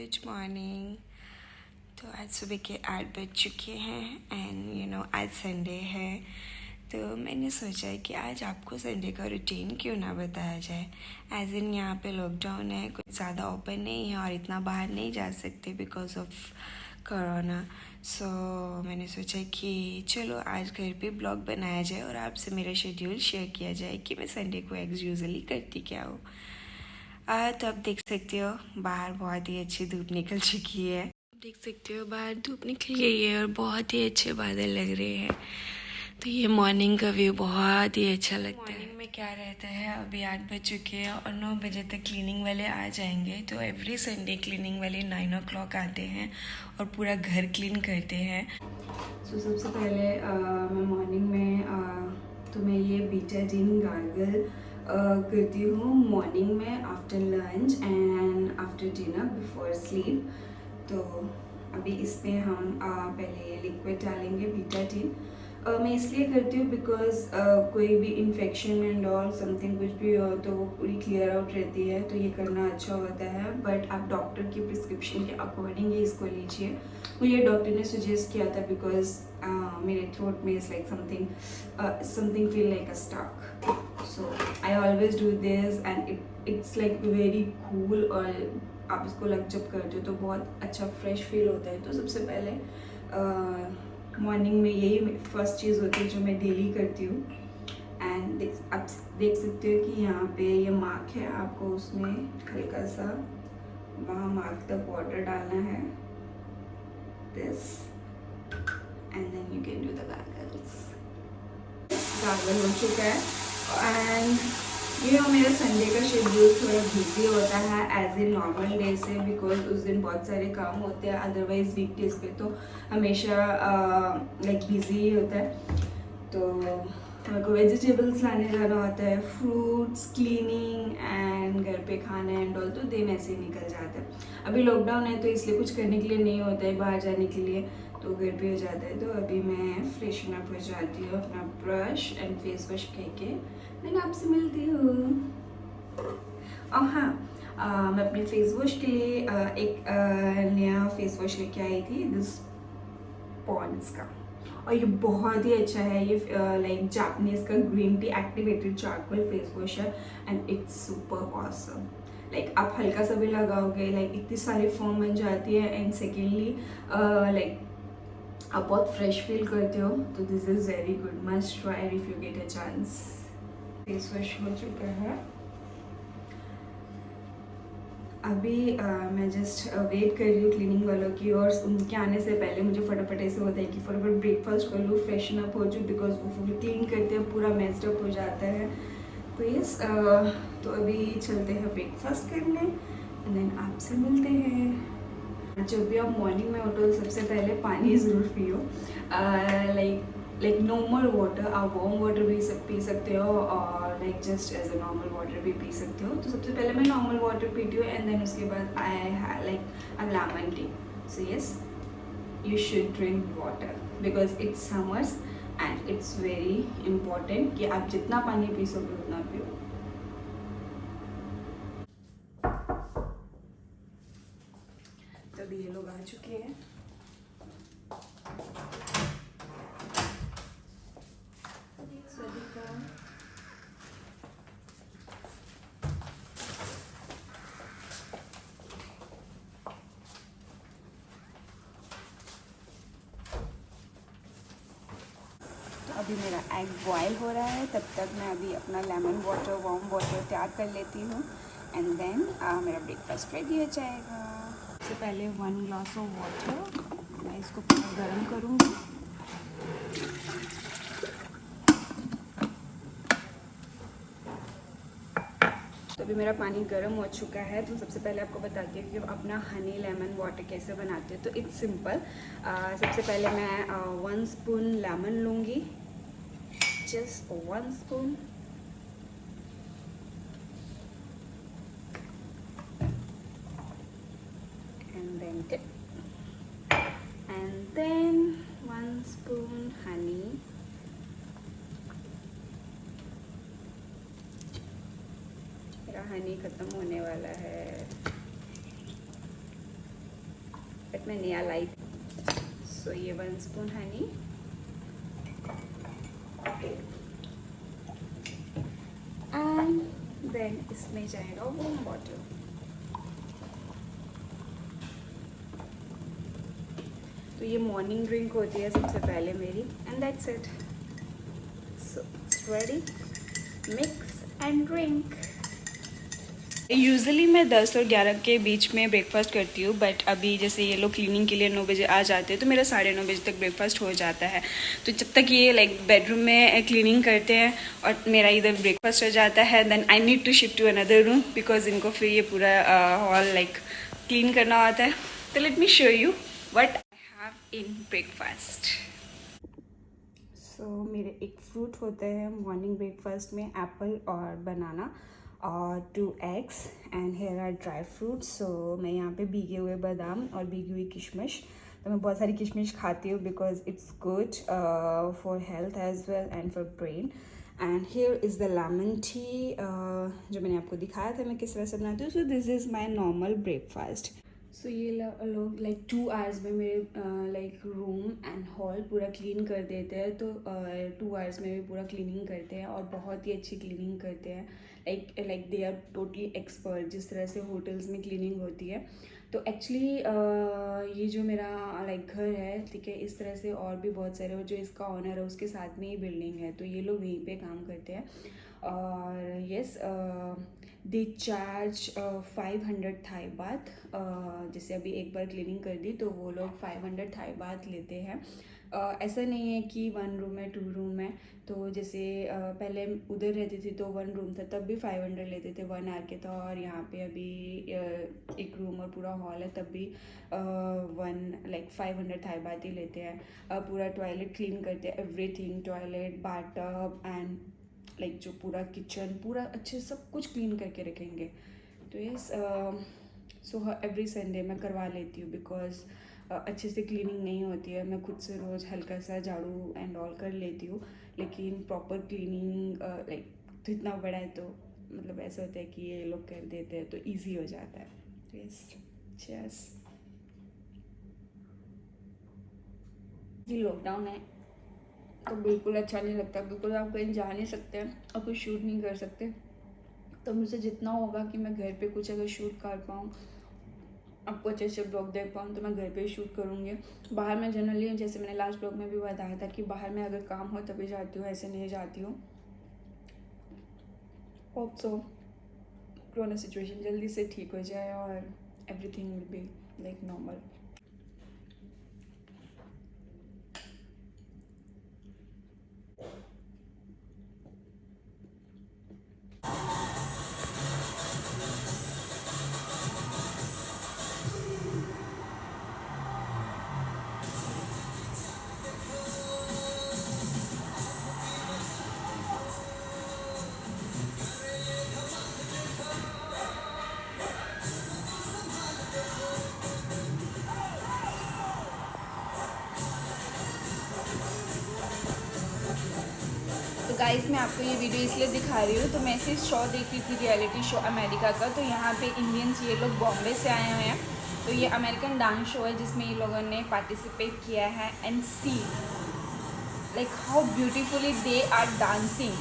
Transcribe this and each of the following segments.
Good morning. तो आज सुबह के 8 बज चुके हैं एंड आज संडे है। तो मैंने सोचा कि आज आपको संडे का रूटीन क्यों ना बताया जाए। एज इन यहाँ पे लॉकडाउन है, कुछ ज़्यादा ओपन नहीं है और इतना बाहर नहीं जा सकते बिकॉज ऑफ कोरोना। सो मैंने सोचा कि चलो आज घर पे ब्लॉग बनाया जाए और आपसे मेरा शेड्यूल शेयर किया जाए कि मैं संडे को एज यूजुअली करती क्या हूँ। तो आप देख सकते हो बाहर बहुत ही अच्छी धूप निकल चुकी है। देख सकते हो बाहर धूप निकल गई है और बहुत ही अच्छे बादल लग रहे हैं। तो ये मॉर्निंग का व्यू बहुत ही अच्छा लगता है। मॉर्निंग में क्या रहता है, अभी 8 बज चुके हैं और 9 बजे तक क्लीनिंग वाले आ जाएंगे। तो एवरी संडे क्लीनिंग वाले 9 o'clock आते हैं और पूरा घर क्लीन करते हैं। तो सबसे पहले मैं मॉर्निंग में तो मैं ये बीटाडीन गार्गल करती हूँ मॉर्निंग में after lunch and after dinner before sleep. तो अभी इसमें हम पहले लिक्विड डालेंगे बीटाडीन। मैं इसलिए करती हूँ बिकॉज कोई भी इन्फेक्शन एंड ऑल समथिंग कुछ भी हो तो वो पूरी क्लियर आउट रहती है, तो ये करना अच्छा होता है। बट आप डॉक्टर की प्रिस्क्रिप्शन के अकॉर्डिंग ही इसको लीजिए। मुझे डॉक्टर ने सजेस्ट किया था बिकॉज मेरे थ्रोट में is like something feel like a stuck. So I always do this and it's like very cool. और आप इसको जब करते हो तो बहुत अच्छा फ्रेश फील होता है। तो सबसे पहले मॉर्निंग में यही फर्स्ट चीज़ होती है जो मैं डेली करती हूँ। एंड आप देख सकते हो कि यहाँ पे ये मार्क है, आपको उसमें हल्का सा वहाँ मार्क तक वाटर डालना है, this, and then you can do the gargles. Gargle हो चुका है एंड मेरा संडे का शेड्यूल थोड़ा बिजी होता है एज ए नॉर्मल डे से बिकॉज उस दिन बहुत सारे काम होते हैं। अदरवाइज वीकडेज पे तो हमेशा लाइक बिजी ही होता है। तो मेरे को वेजिटेबल्स लाने जाना होता है, फ्रूट्स, क्लीनिंग एंड घर पे खाना एंड ऑल, तो दिन ऐसे ही निकल जाता है। अभी लॉकडाउन है तो इसलिए कुछ करने के लिए नहीं होता है बाहर जाने के लिए, तो घर पे हो जाता है। तो अभी मैं फ्रेशन अप हो जाती हूँ, अपना ब्रश एंड फेस वॉश करके मैं आपसे मिलती हूँ। और हाँ, मैं अपने फेस वॉश के लिए एक नया फेस वॉश लेके आई थी, दिस पॉन्ड्स का, और ये बहुत ही अच्छा है। ये लाइक जापानीज का green tea activated charcoal face wash है and it's super awesome. Like आप हल्का सा भी लगाओगे लाइक इतनी सारी फोम बन जाती है एंड सेकेंडली लाइक आप बहुत फ्रेश फील करते हो। तो this is very good, must try if you get a chance. Face wash हो चुका है। अभी मैं जस्ट वेट कर रही हूँ क्लीनिंग वालों की, और उनके आने से पहले मुझे फटाफट ऐसे होता है कि फटाफट ब्रेकफास्ट कर लूँ, फ्रेशन अप हो जाऊँ बिकॉज वो फुल क्लीन करते हैं, पूरा मेस्ड अप हो जाता है। तो यस, तो अभी चलते हैं ब्रेकफास्ट करने एंड देन आपसे मिलते हैं। जब भी आप मॉर्निंग में उठो सबसे पहले पानी ज़रूर पियो, लाइक नॉर्मल वाटर। आप वार्म वाटर भी पी सकते हो और like just as a normal water भी पी सकते हो। तो सबसे पहले मैं नॉर्मल वाटर पीती हूँ एंड देन उसके बाद I like a lemon tea. So yes, you should drink water because it's summers and it's very important कि आप जितना पानी पी सको उतना पियो। तो अभी ये लोग आ चुके हैं। अभी मेरा एग बॉयल हो रहा है, तब तक मैं अभी अपना लेमन वाटर, वार्म वाटर तैयार कर लेती हूँ एंड देन मेरा ब्रेकफास्ट रेडी हो जाएगा। सबसे पहले 1 ग्लास ऑफ वाटर, मैं इसको पूरा गर्म करूँगी। तो अभी मेरा पानी गर्म हो चुका है। तो सबसे पहले आपको बताती हूँ कि अपना हनी लेमन वाटर कैसे बनाते हैं। तो इट्स सिंपल। सबसे पहले मैं 1 स्पून लेमन लूँगी, just 1 spoon, and then dip, and then 1 spoon honey, मेरा हनी ख़त्म होने वाला है। मैं नया लाई। सो ये 1 स्पून हनी एंड देन इसमें जाएगा वार्म वाटर। तो ये मॉर्निंग ड्रिंक होती है सबसे पहले मेरी, and that's it. So it's ready, mix and drink. Usually मैं 10 और 11 के बीच में ब्रेकफास्ट करती हूँ, बट अभी जैसे ये लोग क्लीनिंग के लिए 9 बजे आ जाते हैं तो मेरा 9:30 बजे तक ब्रेकफास्ट हो जाता है। तो जब तक ये लाइक बेडरूम में क्लीनिंग करते हैं और मेरा इधर ब्रेकफास्ट हो जाता है, then I need to shift to another room because इनको फिर ये पूरा हॉल लाइक क्लीन करना होता है। तो let me show you what I have in breakfast. So मेरे एक फ्रूट होते हैं मॉर्निंग ब्रेकफास्ट में, एप्पल और बनाना और 2 eggs and here are dry fruits. So मैं यहाँ पे भीगे हुए बादाम और भीगी हुई किशमिश, तो मैं बहुत सारी किशमिश खाती हूँ because it's good for health as well and for brain. And here is the lemon tea जो मैंने आपको दिखाया था मैं किस तरह से बनाती हूँ। So this is my normal breakfast. So ये लोग लाइक 2 hours में मेरे लाइक रूम एंड हॉल पूरा क्लीन कर देते हैं। तो 2 hours में भी पूरा क्लीनिंग करते हैं और बहुत ही अच्छी क्लीनिंग करते हैं। Like they are totally expert, जिस तरह से होटल्स में क्लीनिंग होती है। तो एक्चुअली ये जो मेरा लाइक घर है, ठीक है, इस तरह से और भी बहुत सारे, जो इसका ऑनर है उसके साथ में ही बिल्डिंग है, तो ये लोग वहीं पे काम करते हैं। और यस, दे चार्ज 500 थाई बात। जैसे अभी एक बार क्लीनिंग कर दी तो वो लोग 500 थाई बात लेते हैं। ऐसा नहीं है कि 1 रूम है 2 रूम है। तो जैसे पहले उधर रहती थी तो 1 रूम था तब भी 500 लेते थे, 1 hour के था। और यहाँ पे अभी 1 रूम और पूरा हॉल है तब भी 500 थाई बात ही लेते हैं। पूरा टॉयलेट क्लीन करते हैं, everything, toilet, bathtub and like जो पूरा किचन पूरा अच्छे सब कुछ क्लीन करके रखेंगे। तो यस, सो एवरी संडे मैं करवा लेती हूँ बिकॉज अच्छे से क्लीनिंग नहीं होती है। मैं खुद से रोज़ हल्का सा झाड़ू एंड ऑल कर लेती हूँ, लेकिन प्रॉपर क्लीनिंग लाइक तो इतना बड़ा है तो मतलब ऐसा होता है कि ये लोग कर देते हैं तो इजी हो जाता है। तो यस, चीयर्स। ये लॉकडाउन है तो बिल्कुल अच्छा नहीं लगता, बिल्कुल आप कहीं जा नहीं सकते और कुछ शूट नहीं कर सकते। तो मुझसे जितना होगा कि मैं घर पे कुछ अगर शूट कर पाऊँ, आपको अच्छे अच्छे ब्लॉग देख पाऊँ, तो मैं घर पे ही शूट करूँगी। बाहर मैं जनरली, जैसे मैंने लास्ट ब्लॉग में भी बताया था कि बाहर में अगर काम हो तभी जाती हूँ, ऐसे नहीं जाती हूँ। होप सो कोरोना सिचुएशन जल्दी से ठीक हो जाए और everything will be like normal. Guys, मैं आपको ये वीडियो इसलिए दिखा रही हूँ, तो मैं ऐसे शो देखी थी, रियलिटी शो अमेरिका का। तो यहाँ पे इंडियंस, ये लोग बॉम्बे से आए हुए हैं। तो ये अमेरिकन डांस शो है जिसमें ये लोगों ने पार्टिसिपेट किया है। And see like how beautifully they are dancing.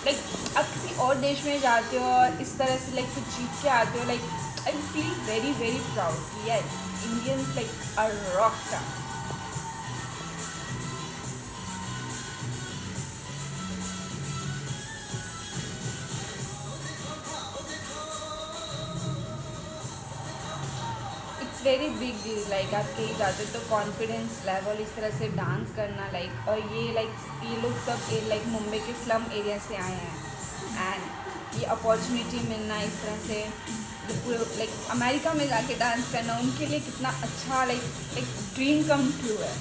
Like आप किसी और देश में जाते हो और इस तरह से लाइक कुछ जीत के आते हो, like I feel very very proud. Yes, Indians like are rock star. Very big deal. Like आप कहीं जाते तो कॉन्फिडेंस लेवल, इस तरह से डांस करना, लाइक और ये लोग सब लाइक मुंबई के स्लम एरिया से आए हैं। एंड ये अपॉर्चुनिटी मिलना इस तरह से पूरे लाइक अमेरिका में जाके डांस करना उनके लिए कितना अच्छा, लाइक एक ड्रीम कम ट्रू है।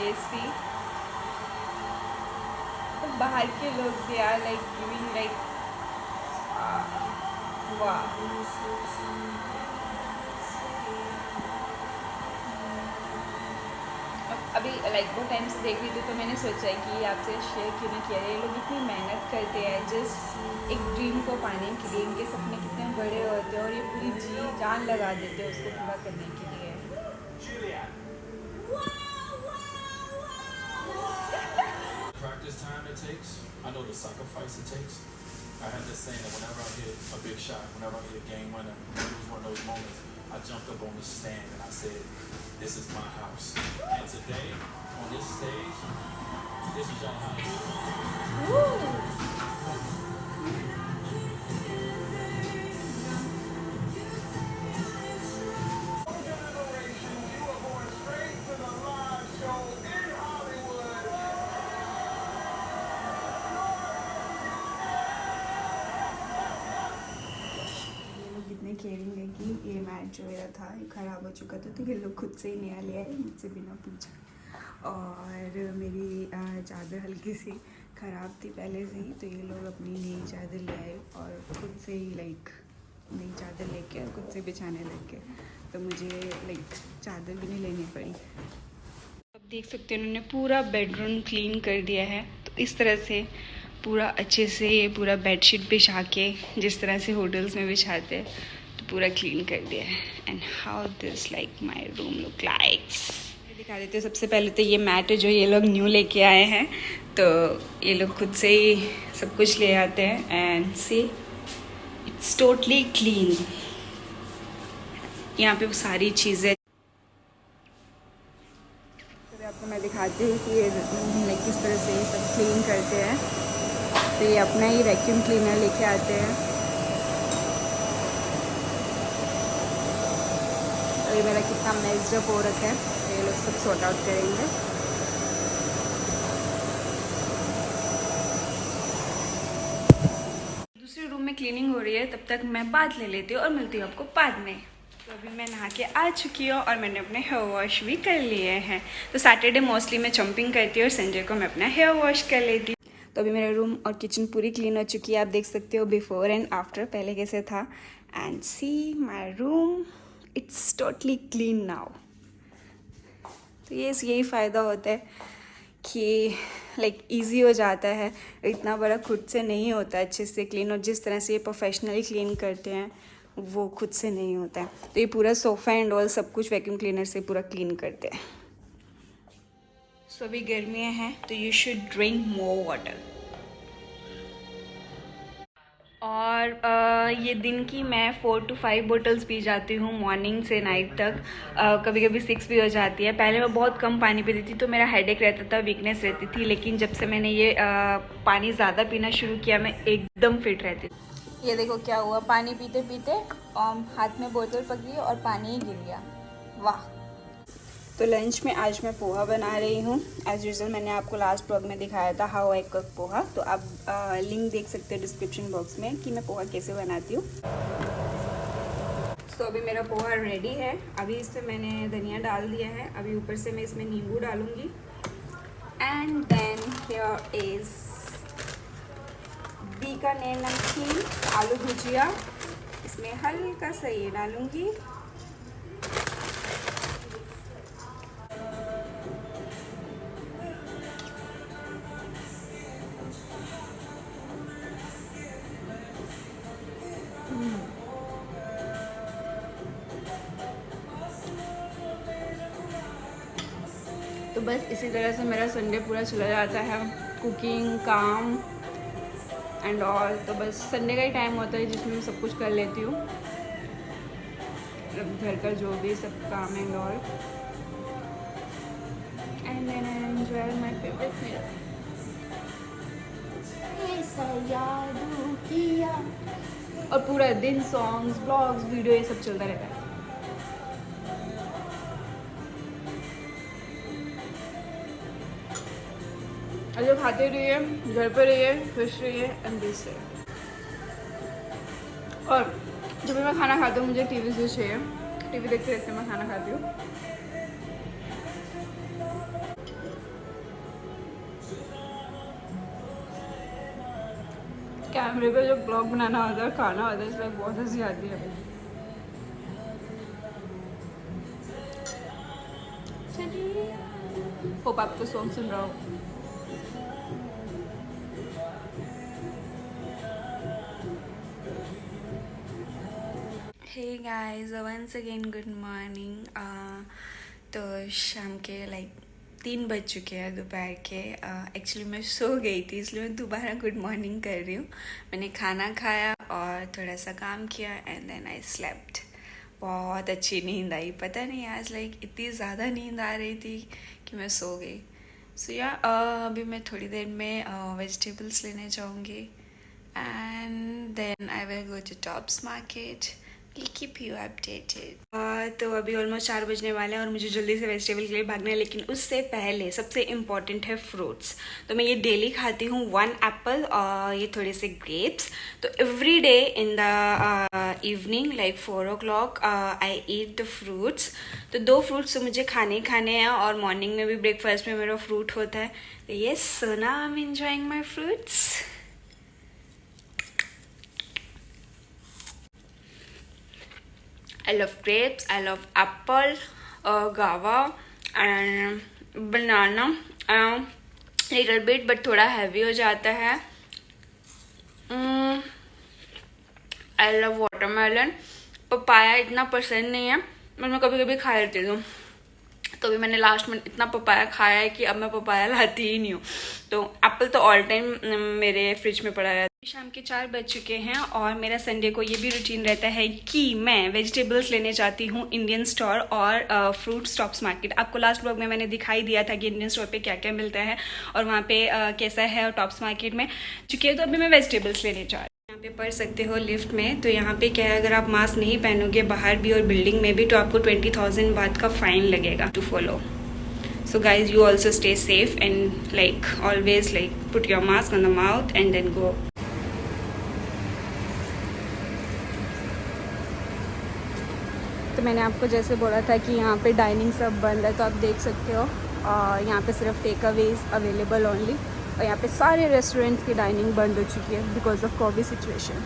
ये सी तो बाहर के लोग they are like giving like वाह। अभी लाइक बहुत टाइम से देख रही थी तो मैंने सोचा कि आपसे शेयर क्यों नहीं किया। ये लोग इतनी मेहनत करते हैं जस्ट एक ड्रीम को पाने के लिए। इनके सपने कितने बड़े होते हैं और ये पूरी जी जान लगा देते हैं उसको पूरा करने के लिए। Practice time it takes. I know the sacrifice it takes. I had this saying that whenever I hit a big shot, whenever I hit a game winner, it was one of those moments. I jumped up on the stand and I said, "This is my house." And today, on this stage, this is your house. कितने caring है कि ये mat जो मेरा था ये ख़राब हो चुका था तो ये लोग खुद से ही नया ले आए मुझसे बिना पूछे। और मेरी चादर हल्की सी ख़राब थी पहले से ही तो ये लोग अपनी नई चादर ले आए और खुद से ही लाइक नई चादर लेके और खुद से बिछाने लग गए। तो मुझे लाइक चादर भी नहीं लेनी पड़ी। अब देख सकते हैं उन्होंने पूरा बेडरूम क्लीन कर दिया है। तो इस तरह से पूरा अच्छे से ये पूरा बेडशीट बिछा के जिस तरह से होटल्स में बिछाते हैं तो पूरा क्लीन कर दिया है। And how this like my room look likes दिखा देते हैं। सबसे पहले तो ये मैट है जो ये लोग न्यू लेके आए हैं तो ये लोग खुद से ही सब कुछ ले आते हैं। And see it's totally clean. यहाँ पे वो सारी चीज़ें आपको मैं दिखाती हूँ कि ये रूम किस तरह से ये सब क्लीन करते हैं। तो ये अपना ही वैक्यूम क्लीनर लेके आते हैं। अभी मेरा कितना मेस्ड अप हो रखा है तो ये लोग सब सॉर्ट आउट करेंगे। दूसरे रूम में क्लीनिंग हो रही है तब तक मैं बात ले लेती हूँ और मिलती हूँ आपको बाद में। तो अभी मैं नहा के आ चुकी हूँ और मैंने अपने हेयर वॉश भी कर लिए हैं। तो सैटरडे मोस्टली मैं जंपिंग करती हूँ और संडे को मैं अपना हेयर वॉश कर लेती हूँ। तो अभी मेरा रूम और किचन पूरी क्लीन हो चुकी है। आप देख सकते हो बिफोर एंड आफ्टर पहले कैसे था। And see my room it's totally clean now. तो यही फ़ायदा होता है कि लाइक इजी हो जाता है। इतना बड़ा खुद से नहीं होता अच्छे से क्लीन और जिस तरह से ये प्रोफेशनली क्लीन करते हैं वो खुद से नहीं होता है। तो ये पूरा सोफ़ा एंड ऑल सब कुछ वैक्यूम क्लीनर से पूरा क्लीन करते हैं। सो अभी गर्मियाँ हैं तो you should drink more water. और ये दिन की मैं 4 to 5 बोटल्स पी जाती हूँ मॉर्निंग से नाइट तक। कभी कभी 6 भी हो जाती है। पहले मैं बहुत कम पानी पीती थी तो मेरा हेडेक रहता था, वीकनेस रहती थी। लेकिन जब से मैंने ये पानी ज़्यादा पीना शुरू किया मैं एकदम फिट रहती थी। ये देखो क्या हुआ, पानी पीते पीते हाथ में बोतल पकड़ी और पानी ही गिर गया। वाह। तो लंच में आज मैं पोहा बना रही हूँ। एज़ यूजुअल मैंने आपको लास्ट ब्लॉग में दिखाया था हाउ आई कुक पोहा। तो आप लिंक देख सकते हो डिस्क्रिप्शन बॉक्स में कि मैं पोहा कैसे बनाती हूँ। तो अभी मेरा पोहा रेडी है। अभी इस पर मैंने धनिया डाल दिया है। अभी ऊपर से मैं इसमें नींबू डालूँगी। And then here is Bikaner namkeen aloo भुजिया। इसमें हल्का सा ये डालूँगी। तो बस इसी तरह से मेरा संडे पूरा चला जाता है, कुकिंग, काम एंड ऑल। तो बस संडे का ही टाइम होता है जिसमें मैं सब कुछ कर लेती हूँ, घर का जो भी सब काम and all. And then I enjoy my favourite meal. ऐसा यादों किया और पूरा दिन सॉन्ग्स, ब्लॉग्स, वीडियो ये सब चलता रहता है। जो खाते रहिए, घर पर रहिए, खुश रहिए एंड बी सेफ। और जब भी मैं खाना खाती हूँ मुझे टीवी से चाहिए। टीवी देखते देखते मैं खाना खाती हूँ। कैमरे पे जब ब्लॉग बनाना होता है, खाना होता है, इसलिए बहुत हंसी आती है। चलिए होप आपको सॉन्ग सुन रहा हो। Hey guys, once again good morning. तो शाम के 3 बज चुके हैं दोपहर के। एक्चुअली मैं सो गई थी, इसलिए मैं दोबारा गुड मॉर्निंग कर रही हूँ। मैंने खाना खाया और थोड़ा सा काम किया एंड देन आई स्लेप्ट। बहुत अच्छी नींद आई, पता नहीं आज इतनी ज़्यादा नींद आ रही थी कि मैं सो गई। सो या अभी मैं थोड़ी देर में वेजिटेबल्स लेने जाऊँगी and then I will go to Tops market. We'll keep you updated. तो अभी ऑलमोस्ट 4 बजने वाले हैं और मुझे जल्दी से वेजिटेबल के लिए भागना है, लेकिन उससे पहले सबसे इम्पॉर्टेंट है फ्रूट्स। तो मैं ये डेली खाती हूँ 1 एप्पल और ये थोड़े से ग्रेप्स। तो every day in the evening 4 o'clock I eat the fruits. तो 2 फ्रूट्स तो मुझे खाने हैं और मॉर्निंग में भी ब्रेकफास्ट में मेरा फ्रूट होता है। तो yes, so now I am enjoying my fruits. I love grapes, I love apple, guava and banana. Little bit, but थोड़ा heavy हो जाता है. I love watermelon. पपाया इतना पसंद नहीं है, पर मैं कभी कभी खा लेती हूँ। तो अभी मैंने लास्ट में इतना पपाया खाया है कि अब मैं पपाया लाती ही नहीं हूँ। तो एप्पल तो ऑल टाइम मेरे फ्रिज में पड़ा है। शाम के 4 बज चुके हैं और मेरा संडे को ये भी रूटीन रहता है कि मैं वेजिटेबल्स लेने जाती हूँ इंडियन स्टोर और फ्रूट स्टॉप्स मार्केट। आपको लास्ट ब्लॉग में मैंने दिखाई दिया था कि इंडियन स्टोर पे क्या क्या मिलता है और वहाँ पे कैसा है, और टॉप्स मार्केट में चुकी है। तो अभी मैं वेजिटेबल्स लेने जा रही हूँ। यहाँ पे पढ़ सकते हो लिफ्ट में। तो यहाँ पे क्या है, अगर आप मास्क नहीं पहनोगे बाहर भी और बिल्डिंग में भी तो आपको 20,000 बात का फाइन लगेगा to follow. So guys, you also stay safe and always put your mask on the mouth and then go. तो मैंने आपको जैसे बोला था कि यहाँ पे डाइनिंग सब बंद है, तो आप देख सकते हो यहाँ पे सिर्फ टेक अवेज अवेलेबल ओनली। और यहाँ पे सारे रेस्टोरेंट्स की डाइनिंग बंद हो चुकी है बिकॉज ऑफ कोविड सिचुएशन।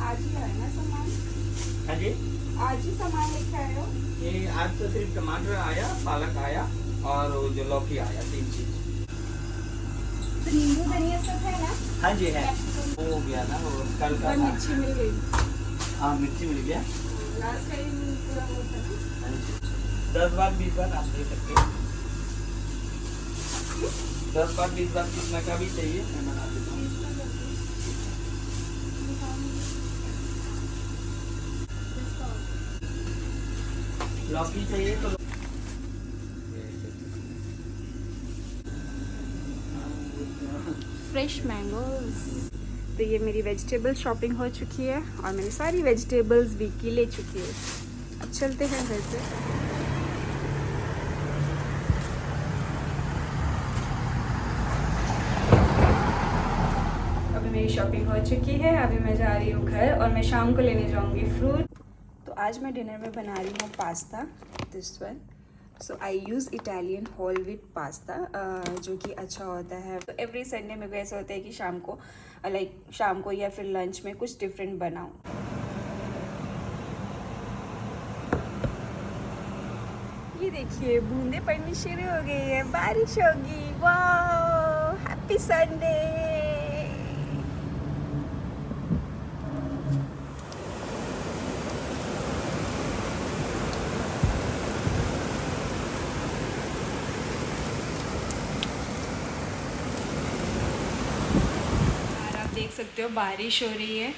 आज ही है ना सामान? हाँ जी, आज ही सामान लेके आए हो? ये आज तो सिर्फ टमाटर आया, पालक आया और वो जो लौकी आया, 3 चीज। तो नींबू धनिया सब है ना? हाँ जी है। वो हो गया ना, वो कल का था। मिर्ची मिल गई। हाँ, मिर्ची मिल गया। लास्ट टाइम पूरा वो था ना? हाँ जी, 10 बार 20 बार आप दे सकते हैं। 10 बार 20 बार कितना का भी चाहिए मैं बना देता हूँ। लौकी चाहिए तो फ्रेश मैंगोज। तो ये मेरी वेजिटेबल शॉपिंग हो चुकी है और मैंने सारी वेजिटेबल्स वीक की ले चुकी है। अब चलते हैं घर से। अभी मेरी शॉपिंग हो चुकी है, अभी मैं जा रही हूँ घर और मैं शाम को लेने जाऊँगी फ्रूट। तो आज मैं डिनर में बना रही हूँ pasta, this one. So I use Italian whole wheat pasta, जो कि अच्छा होता है। तो एवरी संडे मेरे को ऐसा होता है कि शाम को या फिर लंच में कुछ डिफरेंट बनाऊँ। ये देखिए, बूंदे पड़नी शुरू हो गई है, बारिश होगी। वाह, हैप्पी संडे। देख सकते हो बारिश हो रही है,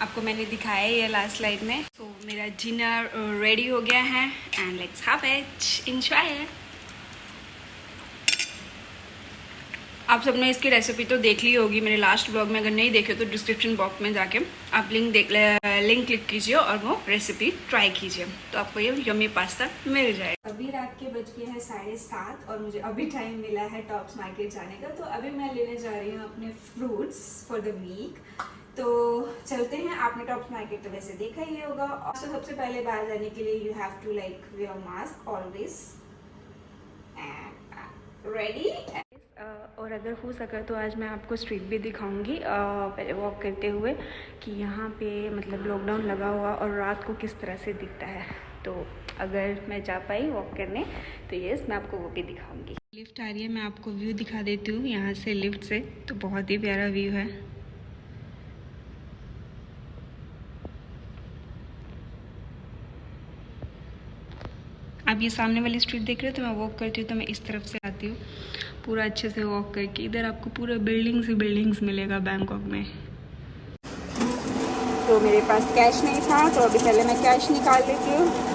आपको मैंने दिखाया है ये लास्ट स्लाइड में। तो मेरा डिनर रेडी हो गया है and let's have it, enjoy. आप सबने इसकी रेसिपी तो देख ली होगी मेरे लास्ट ब्लॉग में। अगर नहीं देखे तो डिस्क्रिप्शन बॉक्स में जाके आप लिंक क्लिक कीजिए और वो रेसिपी ट्राई कीजिए, तो आपको ये यम्मी पास्ता मिल जाएगा। अभी रात के बज गए हैं 7:30 और मुझे अभी टाइम मिला है टॉप्स मार्केट जाने का। तो अभी मैं लेने जा रही हूँ अपने फ्रूट्स फॉर द वीक। तो चलते हैं। आपने टॉप्स मार्केट तो वैसे देखा ही होगा। और सबसे पहले बाहर जाने के लिए you have to like wear mask always and ready. और अगर हो सका तो आज मैं आपको स्ट्रीट भी दिखाऊंगी पहले वॉक करते हुए कि यहाँ पे मतलब लॉकडाउन लगा हुआ और रात को किस तरह से दिखता है। तो अगर मैं जा पाई वॉक करने तो यस मैं आपको वो भी दिखाऊंगी। लिफ्ट आ रही है, मैं आपको व्यू दिखा देती हूँ यहाँ से लिफ्ट से। तो बहुत ही प्यारा व्यू है। आप ये सामने वाली स्ट्रीट देख रहे हो, तो मैं वॉक करती हूँ तो मैं इस तरफ से आती हूँ पूरा अच्छे से वॉक करके। इधर आपको पूरा बिल्डिंग्स ही बिल्डिंग्स मिलेगा बैंकॉक में। तो मेरे पास कैश नहीं था तो अभी पहले मैं कैश निकाल लेती हूँ।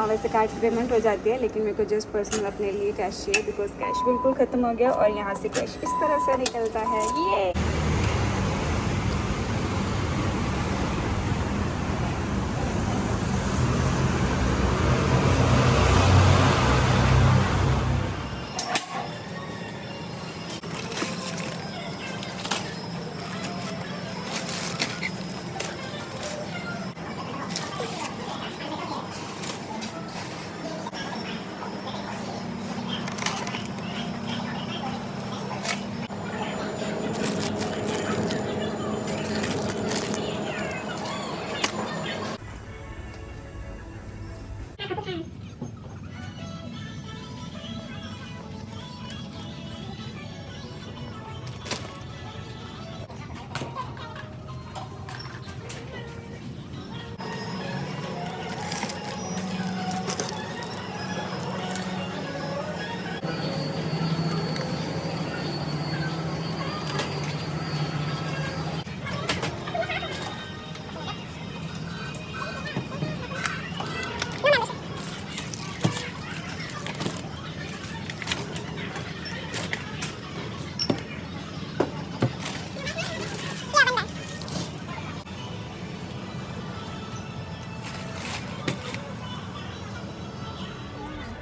वैसे कार्ड से पेमेंट हो जाती है लेकिन मेरे को जस्ट पर्सनल अपने लिए कैश चाहिए बिकॉज कैश बिल्कुल ख़त्म हो गया और यहाँ से कैश इस तरह से निकलता है ये।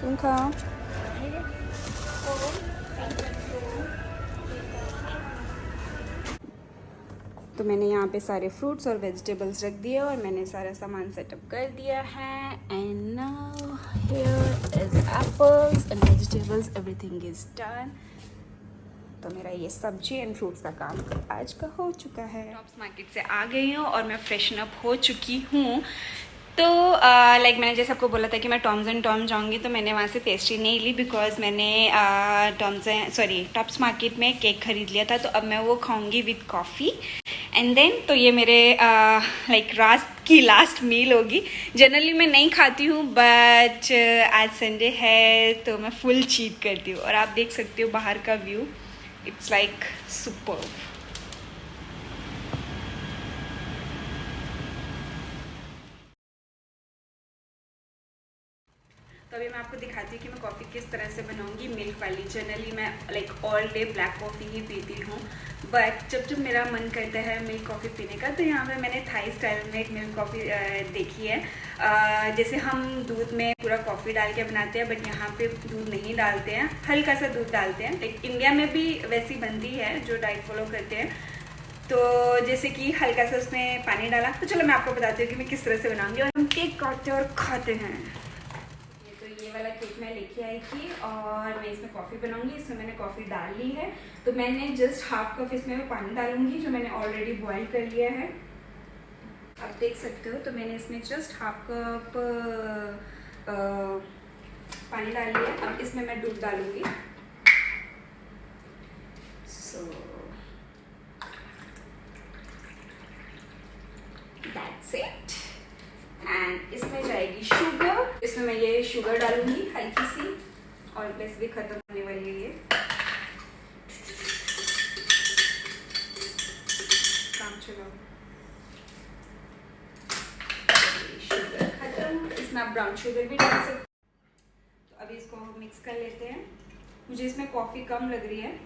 उनका तो मैंने यहाँ पे सारे फ्रूट्स और वेजिटेबल्स रख दिए और मैंने सारा सामान सेटअप कर दिया है। And now here is apples and vegetables, everything is done. तो मेरा ये सब्जी एंड फ्रूट्स का काम आज का हो चुका है। टॉप्स मार्केट से आ गई हूँ और मैं फ्रेशन अप हो चुकी हूँ। तो लाइक मैंने जैसे आपको बोला था कि मैं टॉम्स एंड टॉम जाऊँगी तो मैंने वहाँ से पेस्ट्री नहीं ली बिकॉज मैंने टॉप्स मार्केट में केक खरीद लिया था। तो अब मैं वो खाऊँगी विद कॉफ़ी एंड देन तो ये मेरे लाइक रात की लास्ट मील होगी। जनरली मैं नहीं खाती हूँ बट आज संडे है तो मैं फुल चीट करती हूँ। और आप देख सकते हो बाहर का व्यू, इट्स लाइक सुपर्ब। तो अभी मैं आपको दिखाती हूँ कि मैं कॉफ़ी किस तरह से बनाऊँगी मिल्क वाली। जनरली मैं like all day black coffee ही पीती हूँ बट जब मेरा मन करता है मिल्क कॉफ़ी पीने का तो यहाँ पे मैंने थाई स्टाइल में एक मिल्क कॉफ़ी देखी है। जैसे हम दूध में पूरा कॉफ़ी डाल के बनाते हैं बट यहाँ पे दूध नहीं डालते हैं, हल्का सा दूध डालते हैं। लाइक इंडिया में भी वैसी बनती है जो डाइट फॉलो करते हैं। तो जैसे कि हल्का सा उसमें पानी डाला। तो चलो मैं आपको बताती हूँ कि मैं किस तरह से बनाऊँगी। और हम केक काटते और खाते हैं। ये वाला केक मैं लेके आई थी और मैं इसमें कॉफ़ी बनाऊंगी। इसमें मैंने कॉफ़ी डाल ली है तो मैंने जस्ट हाफ कप इसमें मैं पानी डालूंगी जो मैंने ऑलरेडी बॉईल कर लिया है। आप देख सकते हो तो मैंने इसमें जस्ट हाफ कप पानी डाल लिया। अब इसमें मैं दूध डालूंगी। So that's it. एंड इसमें जाएगी शुगर। इसमें मैं ये शुगर डालूंगी हल्की सी और वैसे भी खत्म होने वाली है ये। काम चलाओ। शुगर खत्म। इसमें आप ब्राउन शुगर भी डाल सकते। तो अभी इसको हम मिक्स कर लेते हैं। मुझे इसमें कॉफ़ी कम लग रही है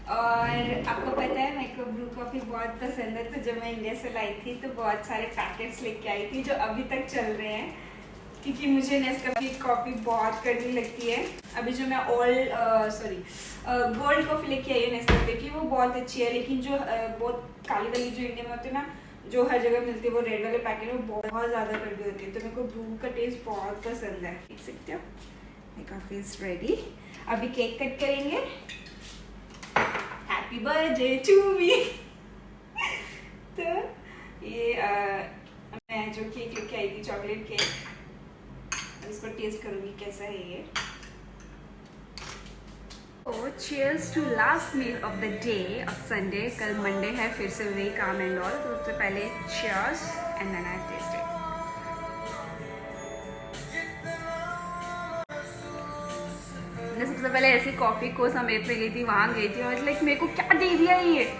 और आपको पता है मेरे को ब्रू कॉफ़ी बहुत पसंद है। तो जब मैं इंडिया से लाई थी तो बहुत सारे पैकेट्स लेके आई थी जो अभी तक चल रहे हैं। क्योंकि मुझे नेस्कैफे की कॉफ़ी बहुत कड़वी लगती है। अभी जो मैं गोल्ड कॉफ़ी लेके आई हूँ नेस्कैफे की, वो बहुत अच्छी है, लेकिन जो बहुत काली वाली जो इंडिया में होती है ना, जो हर जगह मिलती है, वो रेड वाले पैकेट में बहुत ज़्यादा कड़वी होती है। तो मेरे को ब्रू का टेस्ट बहुत पसंद है। देख सकते हो मेरी कॉफ़ी इज़ रेडी। अभी केक कट करेंगे। Happy birthday to me. तो ये मैं जो केक लेके आई थी, चॉकलेट केक, इसको टेस्ट करूंगी कैसा है ये। तो cheers to last meal of the day of Sunday. कल मंडे है, फिर से वही काम एंड ऑल। तो उससे पहले cheers and then I taste it. मैंने सबसे पहले ऐसी कॉफ़ी को समेत पे गई थी, वहाँ गई थी और लाइक मेरे को क्या दे दिया ये।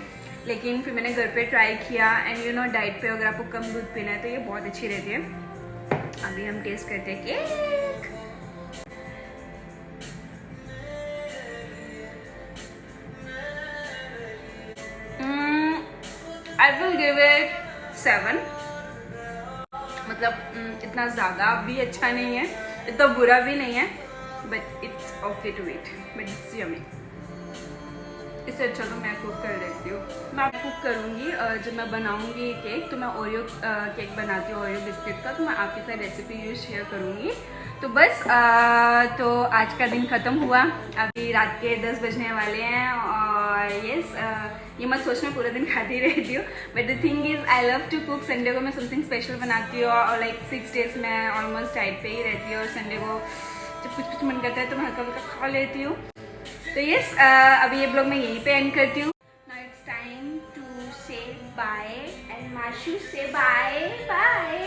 लेकिन फिर मैंने घर पे ट्राई किया एंड यू नो डाइट पे अगर आपको कम दूध पीना है तो ये बहुत अच्छी रहती है। अभी हम टेस्ट करते हैं cake. I will give it 7। मतलब इतना ज़्यादा भी अच्छा नहीं है, इतना बुरा भी नहीं है, but it's okay to eat, but it's yummy. इससे अच्छा तो मैं कुक कर लेती हूँ। मैं कुक करूँगी जब मैं बनाऊँगी केक, तो मैं ओरियो केक बनाती हूँ, ओरियो बिस्किट का, तो मैं आपके साथ रेसिपी शेयर करूँगी। तो बस तो आज का दिन ख़त्म हुआ। अभी रात के 10 बजने वाले हैं और यस ये मत सोचना पूरा दिन खाती रहती हूँ, but the thing is I love to cook. Sunday को मैं समथिंग स्पेशल बनाती हूँ और लाइक 6 डेज मैं ऑलमोस्ट डाइट पे ही रहती हूँ और संडे को जब कुछ मन करता है तो मैं हल्का हल्का खा लेती हूँ। तो यस अभी ये ब्लॉग मैं यहीं पे एंड करती हूँ। नाउ इट्स टाइम टू से बाय एंड माशू से बाय बाय।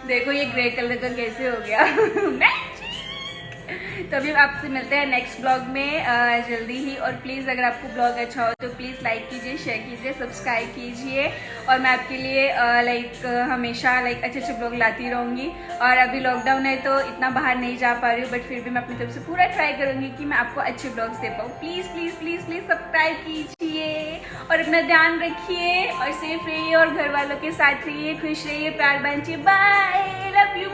देखो ये ग्रे कलर का कैसे हो गया। तो अभी आपसे मिलते हैं नेक्स्ट ब्लॉग में जल्दी ही। और प्लीज़ अगर आपको ब्लॉग अच्छा हो तो प्लीज़ लाइक कीजिए, शेयर कीजिए, सब्सक्राइब कीजिए। और मैं आपके लिए हमेशा अच्छे अच्छे ब्लॉग लाती रहूँगी। और अभी लॉकडाउन है तो इतना बाहर नहीं जा पा रही हूँ, बट फिर भी मैं अपनी तरफ से पूरा ट्राई करूँगी कि मैं आपको अच्छे ब्लॉग्स दे पाऊँ। Please please please please subscribe कीजिए और अपना ध्यान रखिए और सेफ रहिए और घर वालों के साथ रहिए, खुश रहिए, प्यार बांटिए। Bye, love you.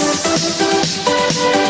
We'll be right back.